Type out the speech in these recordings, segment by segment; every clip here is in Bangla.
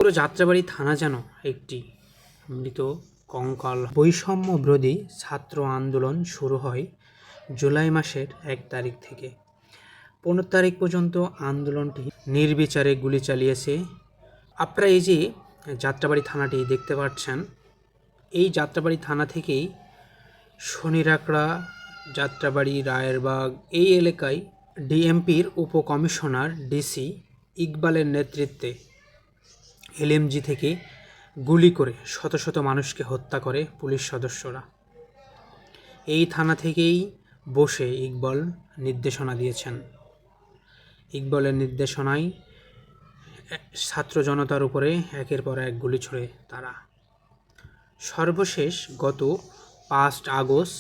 পুরো যাত্রাবাড়ি থানা যেন একটি মৃত কঙ্কাল। বৈষম্য বিরোধী ছাত্র আন্দোলন শুরু হয় জুলাই মাসের 1 তারিখ থেকে। 15 তারিখ পর্যন্ত আন্দোলনটি নির্বিচারে গুলি চালিয়েছে। আপনারা এই যে যাত্রাবাড়ি থানাটি দেখতে পাচ্ছেন, এই যাত্রাবাড়ি থানা থেকেই শনিরাকড়া, যাত্রাবাড়ি, রায়েরবাগ এই এলাকায় ডিএমপির উপকমিশনার ডিসি ইকবালের নেতৃত্বে এলএমজি থেকে গুলি করে শত শত মানুষকে হত্যা করে পুলিশ সদস্যরা। এই থানা থেকেই বসে ইকবাল নির্দেশনা দিয়েছেন। ইকবালের নির্দেশনায় ছাত্র জনতার উপরে একের পর এক গুলি ছোড়ে তারা। সর্বশেষ গত 5 আগস্ট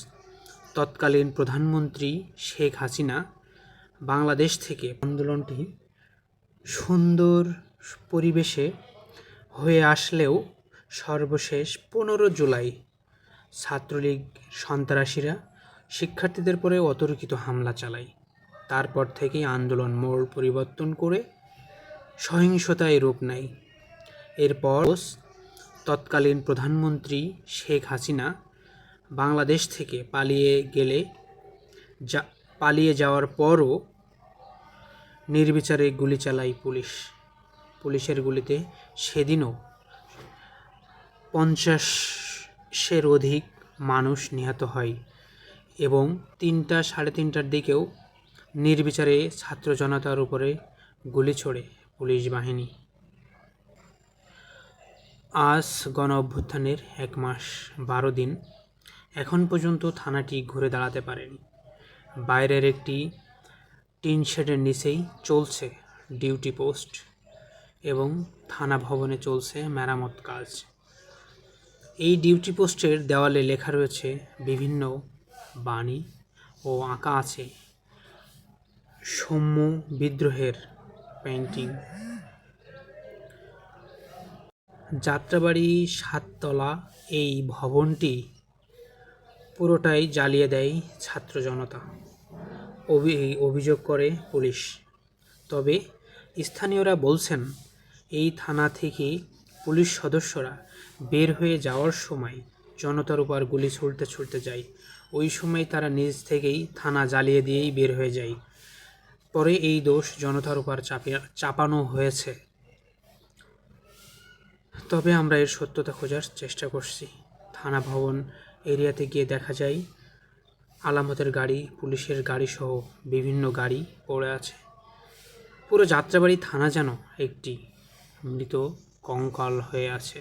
তৎকালীন প্রধানমন্ত্রী শেখ হাসিনা বাংলাদেশ থেকে আন্দোলনটি সুন্দর পরিবেশে হয়ে আসলেও সর্বশেষ 15 জুলাই ছাত্রলীগ সন্ত্রাসীরা শিক্ষার্থীদের পরে অতর্কিত হামলা চালায়। তারপর থেকেই আন্দোলন মোড় পরিবর্তন করে সহিংসতায় রূপ নেয়। এরপর তৎকালীন প্রধানমন্ত্রী শেখ হাসিনা বাংলাদেশ থেকে পালিয়ে যাওয়ার পরও নির্বিচারে গুলি চালায় পুলিশ। পুলিশের গুলিতে সেদিনও 50-এর অধিক মানুষ নিহত হয় এবং 3টা সাড়ে 3টার দিকেও নির্বিচারে ছাত্র জনতার উপরে গুলি ছোড়ে পুলিশ বাহিনী। আজ গণ অভ্যুত্থানের 1 মাস 12 দিন এখন পর্যন্ত থানাটি ঘুরে দাঁড়াতে পারেনি। বাইরের একটি টিন শেডের নিচেই চলছে ডিউটি পোস্ট এবং থানা ভবনে চলছে মেরামত কাজ। এই ডিউটি পোস্টের দেওয়ালে লেখা রয়েছে বিভিন্ন বাণী ও আঁকা আছে সৌম্য বিদ্রোহের পেইন্টিং। যাত্রাবাড়ি 7 তলা এই ভবনটি পুরোটাই জ্বালিয়ে দেয় ছাত্র জনতা, অভিযোগ করে পুলিশ। তবে স্থানীয়রা বলছেন এই থানা থেকে পুলিশ সদস্যরা বের হয়ে যাওয়ার সময় জনতার উপর গুলি ছুড়তে যায়। ওই সময় তারা নিজ থেকেই থানা জ্বালিয়ে দিয়েই বের হয়ে যায়। পরে এই দোষ জনতার উপর চাপানো হয়েছে। তবে আমরা এর সত্যতা খোঁজার চেষ্টা করছি। থানা ভবন এরিয়াতে গিয়ে দেখা যায় আলামতের গাড়ি, পুলিশের গাড়ি সহ বিভিন্ন গাড়ি পড়ে আছে। পুরো যাত্রাবাড়ি থানা যেন একটি মৃত কঙ্কাল হয়ে আছে।